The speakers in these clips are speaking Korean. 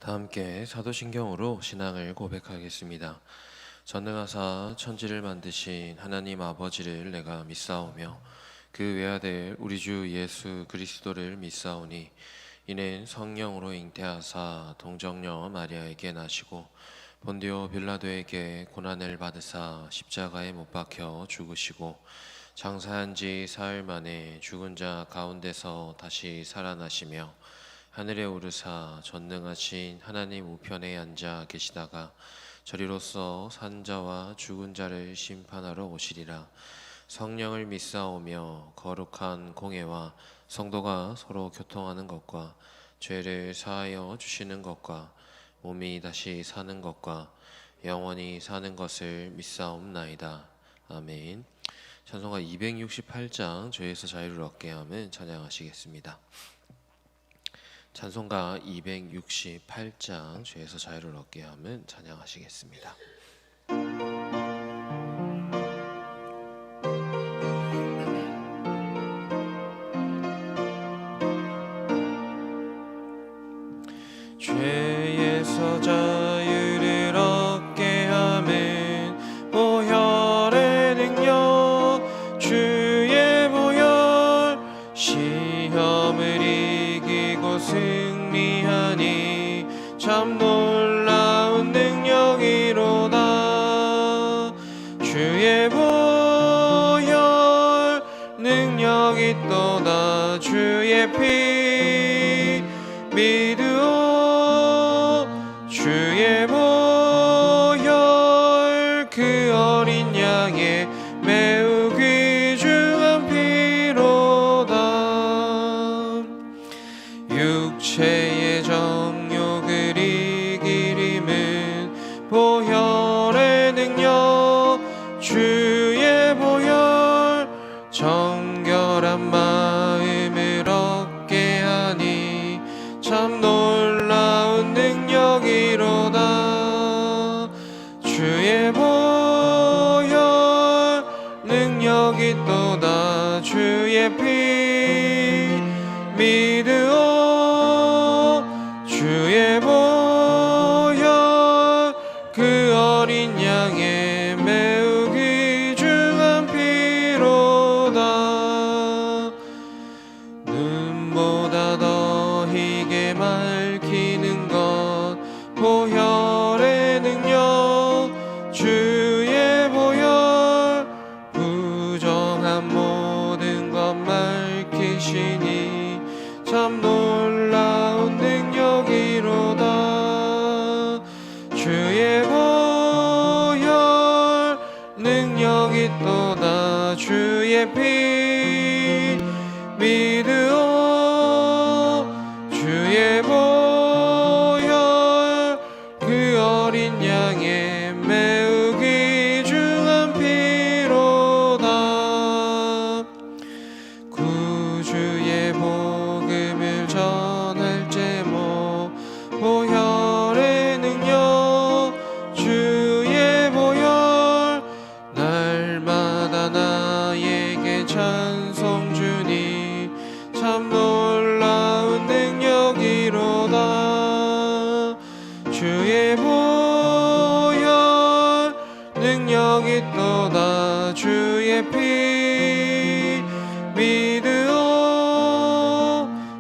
다 함께 사도신경으로 신앙을 고백하겠습니다. 전능하사 천지를 만드신 하나님 아버지를 내가 믿사오며 그 외아들 우리 주 예수 그리스도를 믿사오니 이는 성령으로 잉태하사 동정녀 마리아에게 나시고 본디오 빌라도에게 고난을 받으사 십자가에 못 박혀 죽으시고 장사한 지 사흘 만에 죽은 자 가운데서 다시 살아나시며 하늘에 오르사 전능하신 하나님 우편에 앉아 계시다가 저리로서 산 자와 죽은 자를 심판하러 오시리라. 성령을 믿사오며 거룩한 공회와 성도가 서로 교통하는 것과 죄를 사하여 주시는 것과 몸이 다시 사는 것과 영원히 사는 것을 믿사옵나이다. 아멘. 찬송가 268장 죄에서 자유를 얻게 함은 찬양하시겠습니다. 찬송가 268장 죄에서 자유를 얻게 함은 찬양하시겠습니다. 죄에서 자유를 얻게 함은 보혈의 능력 주의 보혈 시험을 이기고 승리하니 참 놀라운 능력이로다. 주의 보혈 능력이 또다. 주의 피 믿으오. 주의 보혈 그 어린 양의 매우 귀중한 피로다. 육체의 정욕을 이기림은 보혈의 능력 주의 보혈 정결한 마음을 얻게 하니 참 놀라운 능력이로다. 주의 보혈 능력이 또다. 주의 피 믿으오. 주의 보혈 그 어린 양의 매우 귀중한 피로다. 눈보다 더 희게 밝히는 것 보혈의 능력 주의 보혈 부정한 모든 것 밝히시니 참 놀라운 능력이로다. 주의 보혈 능력이 또다. 주의 피 믿으오. 주의 보혈 그 어린 양의 매우 귀중한 피로다. 구주의 복음을 전할 제목 보혈의 능력 주의 보혈 날마다 나에게 찬송 주니 참 놀라운 능력이로다. 주의 보혈 능력이 또다. 주의 피 믿으오.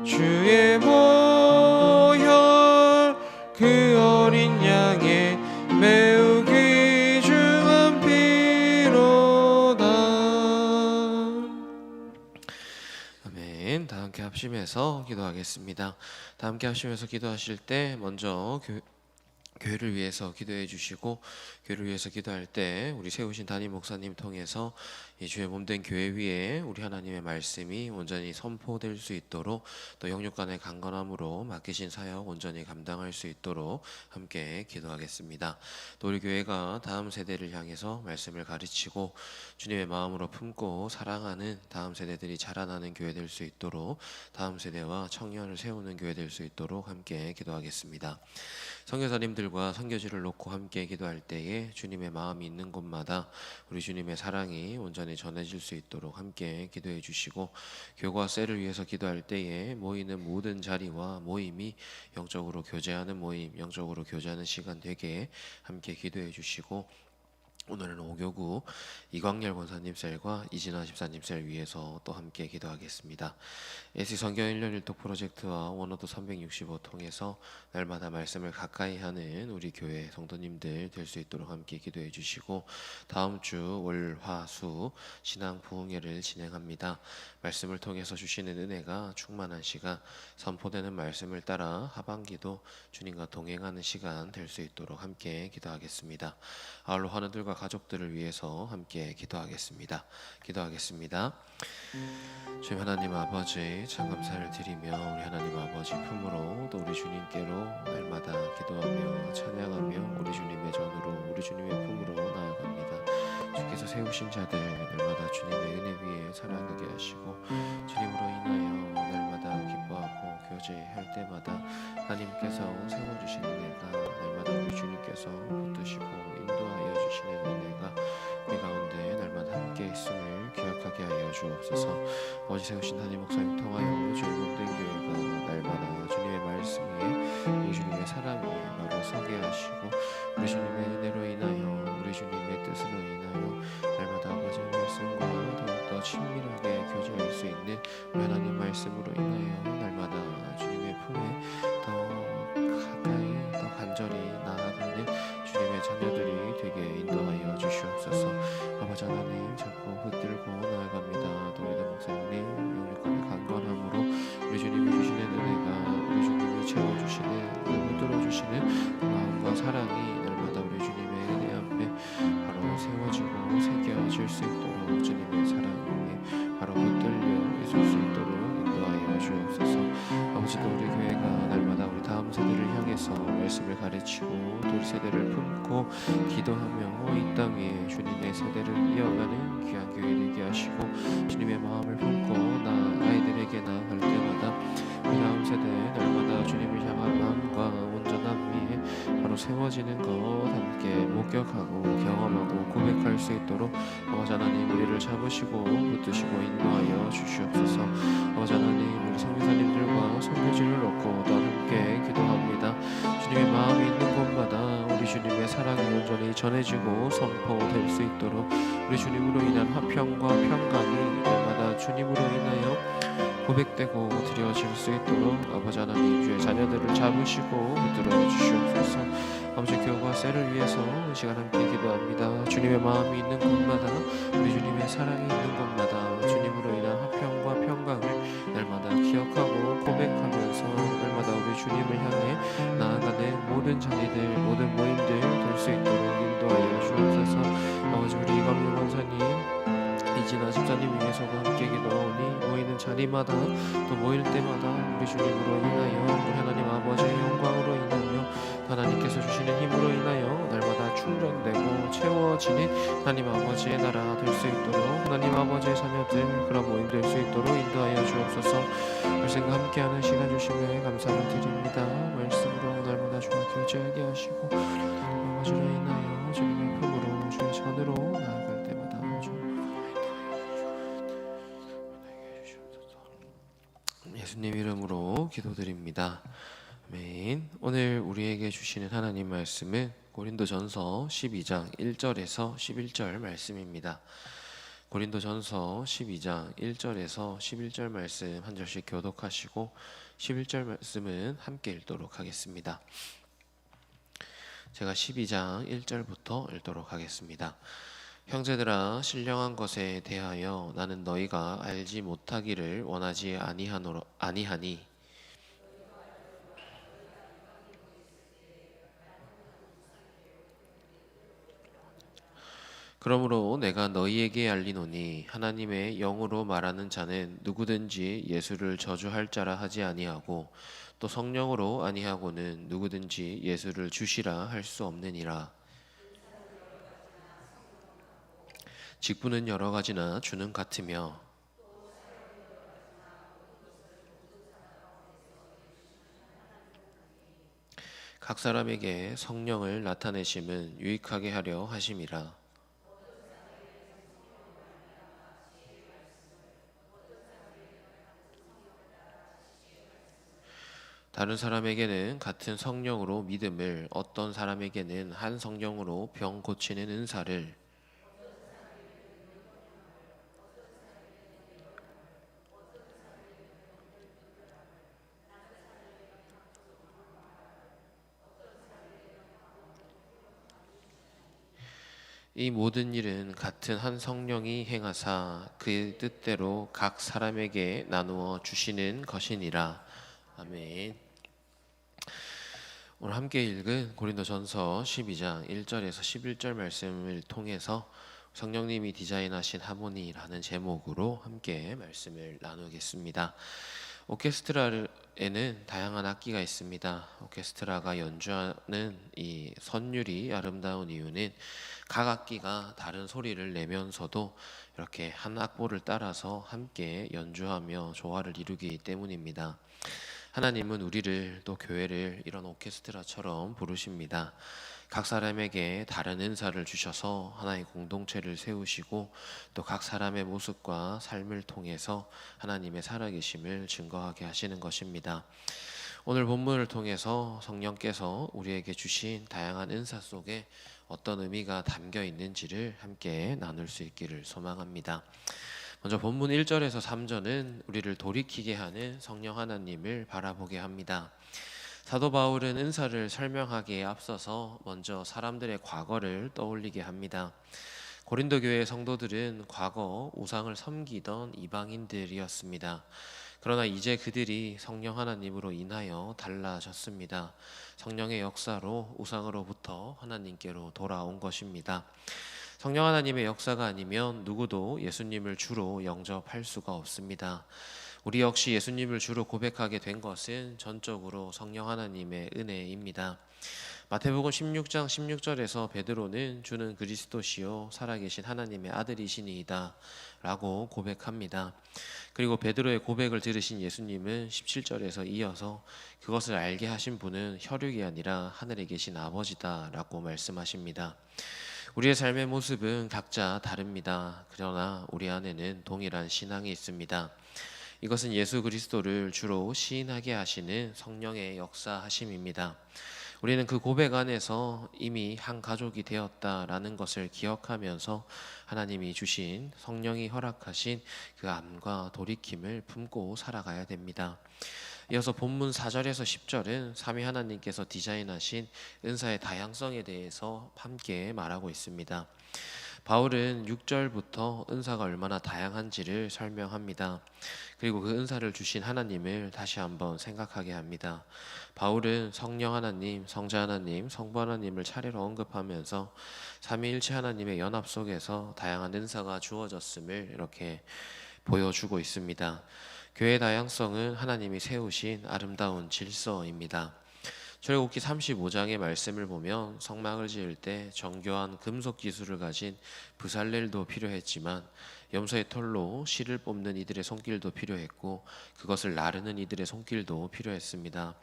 주의 보혈 그 어린 양의 매우 귀중한 피로다. 아멘. 다 함께 합심해서 기도하겠습니다. 다 함께 합심해서 기도하실 때 먼저 교회를 위해서 기도해 주시고, 교회를 위해서 기도할 때 우리 세우신 담임 목사님 통해서 이 주의 몸된 교회 위에 우리 하나님의 말씀이 온전히 선포될 수 있도록, 또 영육 간의 강건함으로 맡기신 사역 온전히 감당할 수 있도록 함께 기도하겠습니다. 또 우리 교회가 다음 세대를 향해서 말씀을 가르치고 주님의 마음으로 품고 사랑하는 다음 세대들이 자라나는 교회 될 수 있도록, 다음 세대와 청년을 세우는 교회 될 수 있도록 함께 기도하겠습니다. 선교사님들 선교사님들과 선교지를 놓고 함께 기도할 때에 주님의 마음이 있는 곳마다 우리 주님의 사랑이 온전히 전해질 수 있도록 함께 기도해 주시고, 교과 셀을 위해서 기도할 때에 모이는 모든 자리와 모임이 영적으로 교제하는 모임, 영적으로 교제하는 시간 되게 함께 기도해 주시고, 오늘은 오교구 이광열 권사님 셀과 이진아 집사님 셀 위해서 또 함께 기도하겠습니다. SC 성경 1년 1독 프로젝트와 원어도 365 통해서 날마다 말씀을 가까이 하는 우리 교회 성도님들 될 수 있도록 함께 기도해 주시고, 다음 주 월, 화, 수 신앙 부흥회를 진행합니다. 말씀을 통해서 주시는 은혜가 충만한 시간, 선포되는 말씀을 따라 하반기도 주님과 동행하는 시간 될 수 있도록 함께 기도하겠습니다. 아울러 환우들과 가족들을 위해서 함께 기도하겠습니다. 기도하겠습니다. 주님 하나님 아버지, 참 감사를 드리며 우리 하나님 아버지 품으로 또 우리 주님께로 날마다 기도하며 찬양하며 우리 주님의 전으로 우리 주님의 품으로 나아갑니다. 주께서 세우신 자들 날마다 주님의 은혜 위에 살아가게 하시고, 주님으로 인하여 날마다 기뻐하고 교제할 때마다 하나님께서 세워주시는 은혜가, 날마다 우리 주님께서 붙드시고 인도하여 주시는 은혜가 우리 가운데 날마다 함께 있음을 기억하게 하여 주옵소서. 아버지 세우신 하나님 목사님 통하여 주님된 교회가 날마다 주님의 말씀 위에 우리 주님의 사랑 위에 바로 서게 하시고, 우리 주님의 은혜로 인하여 우리 주님의 뜻으로 인하여 날마다 아버지의 말씀과 더욱더 친밀하게 교제할 수 있는 우리 하나님 말씀으로 인하여 날마다 주님의 품에 더 가까이 더 간절히 나아가는 주님의 자녀들이 되게 인도하여 주시옵소서. 아버지 하나님 자꾸 붙들고 나아갑니다. 또 우리 목사님 영육감의 강건함으로 우리 주님이 주시는 은혜가, 우리 주님이 채워주시는, 붙들어주시는 그 마음과 사랑이 날마다 우리 주님의 은혜 앞에 바로 세워지고 새겨질 수 있도록 주님의 사랑 위에 바로 붙들려 있을 수 있도록 인도하여 주옵소서. 아버지도 우리 교회가 날마다 우리 다음 세대를 향해서 말씀을 가르치고 또 우리 세대를 품고 기도하며 이 땅 위에 주님의 세대를 이어가는 귀한 교회 되게 하시고, 주님의 마음을 품고 아이들에게 나아갈 때마다 우리 다음 세대 날마다 주님을 향한 마음과 온전함 위에 바로 세워지는 것 함께 목격하고 경험하고 고백할 수 있도록 아버지 하나님 우리를 잡으시고 붙드시고 인도하여 주시옵소서. 아버지 하나님 우리 선교사님들과 선교지를 놓고 또 함께 기도합니다. 주님의 마음이 있는 곳마다 우리 주님의 사랑이 온전히 전해지고 선포될 수 있도록 우리 주님으로 인한 화평과 평강이 날마다 주님으로 인하여 고백되고 드려질 수 있도록 아버지 하나님 주의 자녀들을 잡으시고 붙들어 주시옵소서. 아버지 교과 셀을 위해서 이 시간 함께 기도합니다. 주님의 마음이 있는 곳마다 우리 주님의 사랑이 있는 곳마다 주님으로 인한 화평과 평강을 날마다 기억하고 고백하면서 날마다 우리 주님을 향해 나아가는 모든 자리들, 모든 모임들 될 수 있도록 인도하여 주옵소서. 아버지 우리 이광용 권사님, 이진아 집사님 위해서도 함께 기도하오니 모이는 자리마다 또 모일 때마다 우리 주님으로 인하여 우리 하나님 아버지의 영광으로 인하여 하나님께서 주시는 힘으로 인하여 날마다 충전되고 채워지는 하나님 아버지의 나라 될 수 있도록 하나님 아버지의 자녀들 그런 모임 될 수 있도록 인도하여 주옵소서. 말씀과 함께하는 시간 주심에 감사를 드립니다. 말씀으로 날마다 주와 교제하게 하시고 아버지로 인하여 주님의 품으로 주의 전으로 나아갈 때마다 예수님 이름으로 기도드립니다. 아멘. 오늘 우리에게 주시는 하나님 말씀은 고린도전서 12장 1절에서 11절 말씀입니다. 고린도전서 12장 1절에서 11절 말씀 한 절씩 교독하시고 11절 말씀은 함께 읽도록 하겠습니다. 제가 12장 1절부터 읽도록 하겠습니다. 형제들아, 신령한 것에 대하여 나는 너희가 알지 못하기를 원하지 아니하니 그러므로 내가 너희에게 알리노니 하나님의 영으로 말하는 자는 누구든지 예수를 저주할 자라 하지 아니하고 또 성령으로 아니하고는 누구든지 예수를 주시라 할 수 없느니라. 직분은 여러 가지나 주는 같으며 각 사람에게 성령을 나타내심은 유익하게 하려 하심이라. 다른 사람에게는 같은 성령으로 믿음을, 어떤 사람에게는 한 성령으로 병 고치는 은사를, 이 모든 일은 같은 한 성령이 행하사 그 뜻대로 각 사람에게 나누어 주시는 것이니라. 아멘. 오늘 함께 읽은 고린도전서 12장 1절에서 11절 말씀을 통해서 성령님이 디자인하신 하모니라는 제목으로 함께 말씀을 나누겠습니다. 오케스트라에는 다양한 악기가 있습니다. 오케스트라가 연주하는 이 선율이 아름다운 이유는 각 악기가 다른 소리를 내면서도 이렇게 한 악보를 따라서 함께 연주하며 조화를 이루기 때문입니다. 하나님은 우리를, 또 교회를 이런 오케스트라처럼 부르십니다. 각 사람에게 다른 은사를 주셔서 하나의 공동체를 세우시고 또 각 사람의 모습과 삶을 통해서 하나님의 살아계심을 증거하게 하시는 것입니다. 오늘 본문을 통해서 성령께서 우리에게 주신 다양한 은사 속에 어떤 의미가 담겨 있는지를 함께 나눌 수 있기를 소망합니다. 먼저 본문 1절에서 3절은 우리를 돌이키게 하는 성령 하나님을 바라보게 합니다. 사도 바울은 은사를 설명하기에 앞서서 먼저 사람들의 과거를 떠올리게 합니다. 고린도 교회 성도들은 과거 우상을 섬기던 이방인들이었습니다. 그러나 이제 그들이 성령 하나님으로 인하여 달라졌습니다. 성령의 역사로 우상으로부터 하나님께로 돌아온 것입니다. 성령 하나님의 역사가 아니면 누구도 예수님을 주로 영접할 수가 없습니다. 우리 역시 예수님을 주로 고백하게 된 것은 전적으로 성령 하나님의 은혜입니다. 마태복음 16장 16절에서 베드로는 주는 그리스도시요 살아계신 하나님의 아들이시니이다 라고 고백합니다. 그리고 베드로의 고백을 들으신 예수님은 17절에서 이어서 그것을 알게 하신 분은 혈육이 아니라 하늘에 계신 아버지다 라고 말씀하십니다. 우리의 삶의 모습은 각자 다릅니다. 그러나 우리 안에는 동일한 신앙이 있습니다. 이것은 예수 그리스도를 주로 시인하게 하시는 성령의 역사하심입니다. 우리는 그 고백 안에서 이미 한 가족이 되었다라는 것을 기억하면서 하나님이 주신 성령이 허락하신 그 암과 돌이킴을 품고 살아가야 됩니다. 이어서 본문 4절에서 10절은 삼위 하나님께서 디자인하신 은사의 다양성에 대해서 함께 말하고 있습니다. 바울은 6절부터 은사가 얼마나 다양한지를 설명합니다. 그리고 그 은사를 주신 하나님을 다시 한번 생각하게 합니다. 바울은 성령 하나님, 성자 하나님, 성부 하나님을 차례로 언급하면서 삼위일체 하나님의 연합 속에서 다양한 은사가 주어졌음을 이렇게 보여주고 있습니다. 교회의 다양성은 하나님이 세우신 아름다운 질서입니다. 출애굽기 35장의 말씀을 보면 성막을 지을 때 정교한 금속 기술을 가진 브살렐도 필요했지만 염소의 털로 실을 뽑는 이들의 손길도 필요했고 그것을 나르는 이들의 손길도 필요했습니다.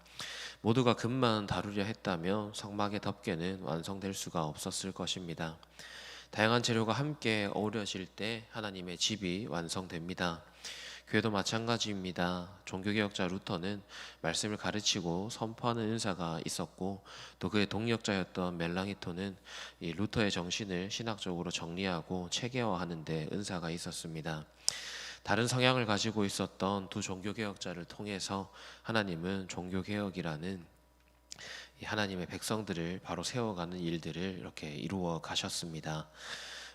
모두가 금만 다루려 했다면 성막의 덮개는 완성될 수가 없었을 것입니다. 다양한 재료가 함께 어우러질 때 하나님의 집이 완성됩니다. 교회도 마찬가지입니다. 종교개혁자 루터는 말씀을 가르치고 선포하는 은사가 있었고 또 그의 동력자였던 멜랑이토는 이 루터의 정신을 신학적으로 정리하고 체계화하는 데 은사가 있었습니다. 다른 성향을 가지고 있었던 두 종교개혁자를 통해서 하나님은 종교개혁이라는 하나님의 백성들을 바로 세워가는 일들을 이렇게 이루어 가셨습니다.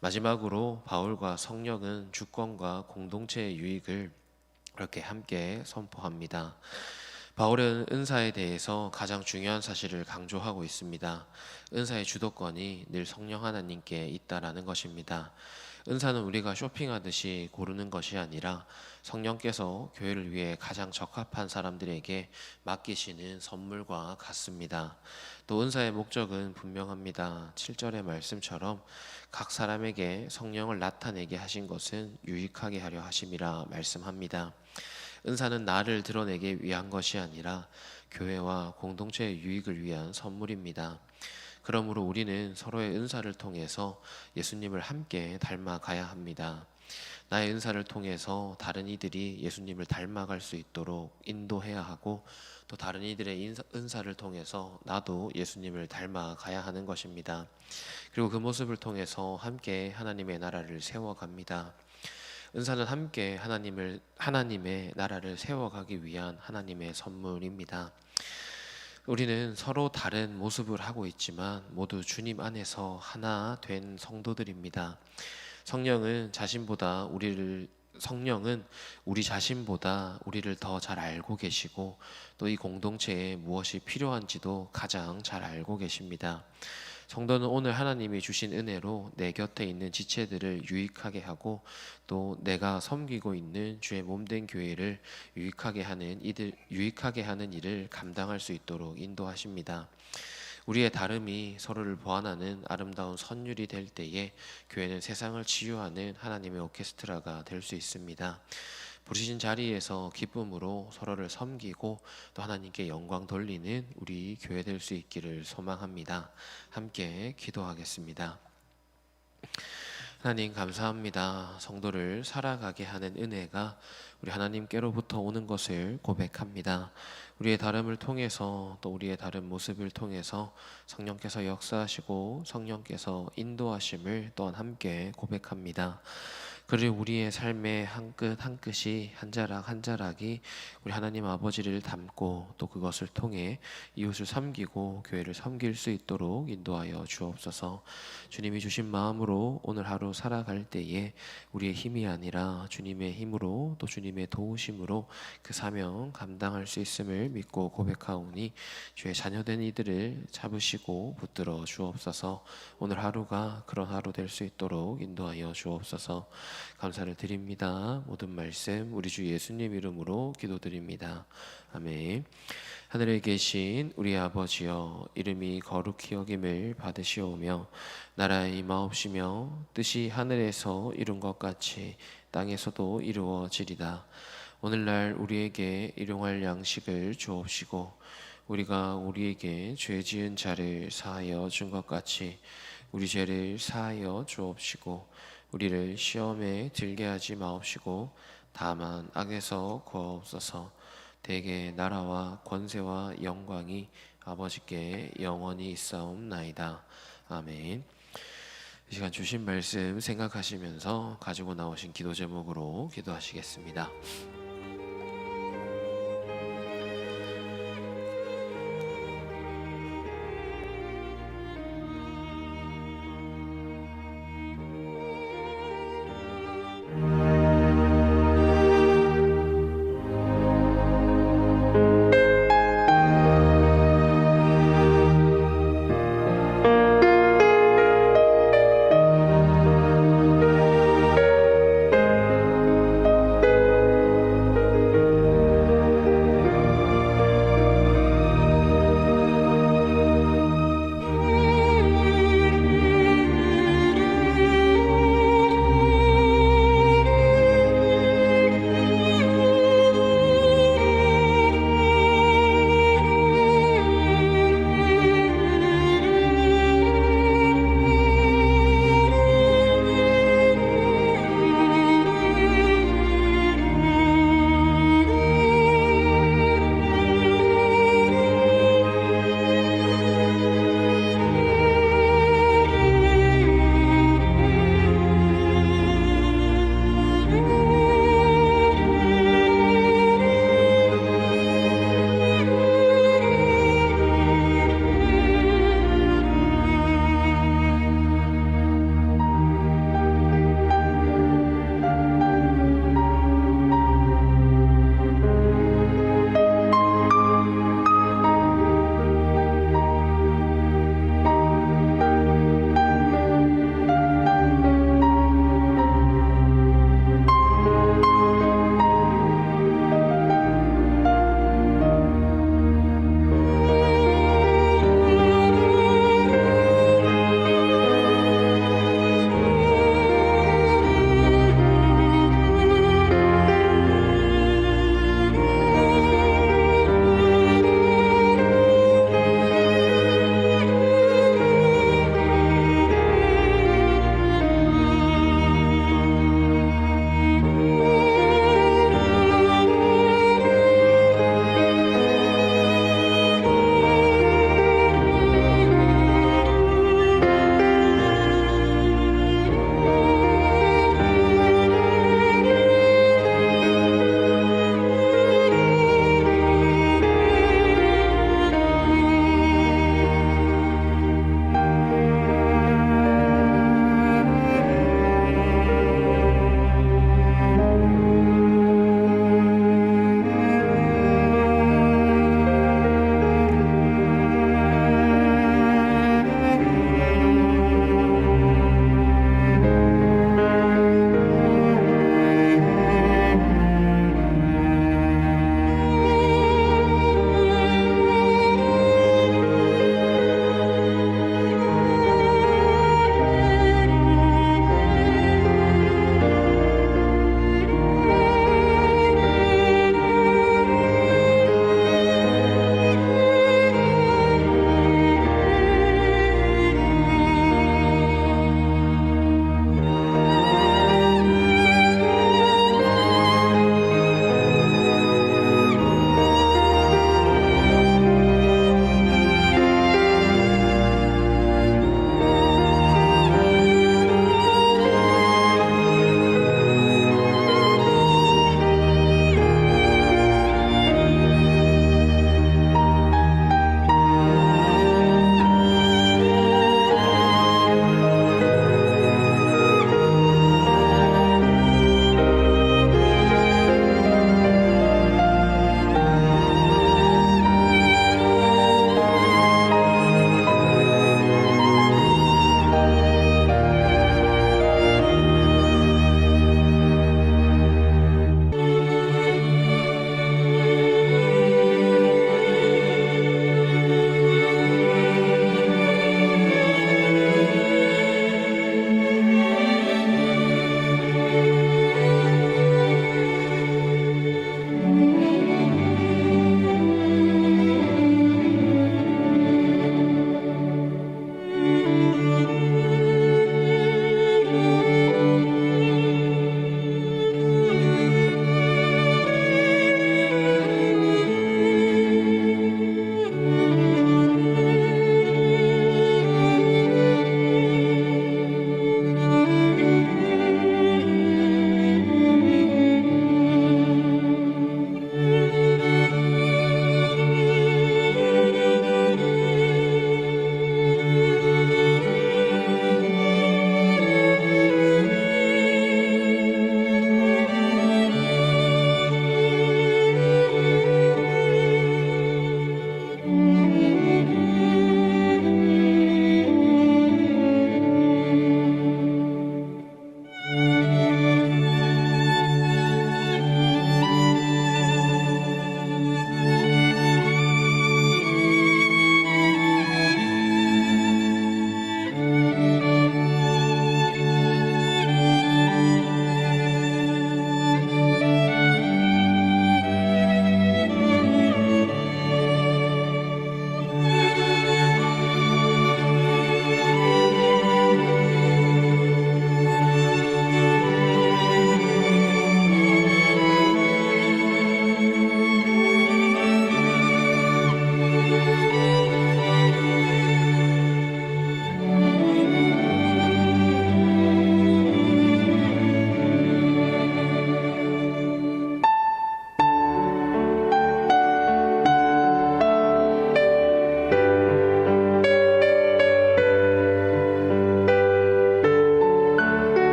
마지막으로 바울과 성령은 주권과 공동체의 유익을 이렇게 함께 선포합니다. 바울은 은사에 대해서 가장 중요한 사실을 강조하고 있습니다. 은사의 주도권이 늘 성령 하나님께 있다라는 것입니다. 은사는 우리가 쇼핑하듯이 고르는 것이 아니라 성령께서 교회를 위해 가장 적합한 사람들에게 맡기시는 선물과 같습니다. 또 은사의 목적은 분명합니다. 7절의 말씀처럼 각 사람에게 성령을 나타내게 하신 것은 유익하게 하려 하심이라 말씀합니다. 은사는 나를 드러내기 위한 것이 아니라 교회와 공동체의 유익을 위한 선물입니다. 그러므로 우리는 서로의 은사를 통해서 예수님을 함께 닮아가야 합니다. 나의 은사를 통해서 다른 이들이 예수님을 닮아갈 수 있도록 인도해야 하고, 또 다른 이들의 은사를 통해서 나도 예수님을 닮아가야 하는 것입니다. 그리고 그 모습을 통해서 함께 하나님의 나라를 세워갑니다. 은사는 함께 하나님의 나라를 세워가기 위한 하나님의 선물입니다. 우리는 서로 다른 모습을 하고 있지만 모두 주님 안에서 하나 된 성도들입니다. 성령은 우리 자신보다 우리를 더 잘 알고 계시고, 또 이 공동체에 무엇이 필요한지도 가장 잘 알고 계십니다. 성도는 오늘 하나님이 주신 은혜로 내 곁에 있는 지체들을 유익하게 하고, 또 내가 섬기고 있는 주의 몸된 교회를 유익하게 하는 일을 감당할 수 있도록 인도하십니다. 우리의 다름이 서로를 보완하는 아름다운 선율이 될 때에 교회는 세상을 치유하는 하나님의 오케스트라가 될 수 있습니다. 부르신 자리에서 기쁨으로 서로를 섬기고 또 하나님께 영광 돌리는 우리 교회 될 수 있기를 소망합니다. 함께 기도하겠습니다. 하나님 감사합니다. 성도를 살아가게 하는 은혜가 우리 하나님께로부터 오는 것을 고백합니다. 우리의 다름을 통해서, 또 우리의 다른 모습을 통해서 성령께서 역사하시고 성령께서 인도하심을 또한 함께 고백합니다. 그리고 우리의 삶의 한 끗 한 끗이, 한 자락 한 자락이 우리 하나님 아버지를 닮고, 또 그것을 통해 이웃을 섬기고 교회를 섬길 수 있도록 인도하여 주옵소서. 주님이 주신 마음으로 오늘 하루 살아갈 때에 우리의 힘이 아니라 주님의 힘으로, 또 주님의 도우심으로 그 사명 감당할 수 있음을 믿고 고백하오니, 주의 자녀된 이들을 잡으시고 붙들어 주옵소서. 오늘 하루가 그런 하루 될 수 있도록 인도하여 주옵소서. 감사를 드립니다. 모든 말씀 우리 주 예수님 이름으로 기도드립니다. 아멘. 하늘에 계신 우리 아버지여, 이름이 거룩히 여김을 받으시오며 나라에 임하옵시며 뜻이 하늘에서 이룬 것 같이 땅에서도 이루어지리다. 오늘날 우리에게 일용할 양식을 주옵시고, 우리가 우리에게 죄 지은 자를 사하여 준 것 같이 우리 죄를 사하여 주옵시고, 우리를 시험에 들게 하지 마옵시고 다만 악에서 구하옵소서. 대개 나라와 권세와 영광이 아버지께 영원히 있사옵나이다. 아멘. 이 시간 주신 말씀 생각하시면서 가지고 나오신 기도 제목으로 기도하시겠습니다.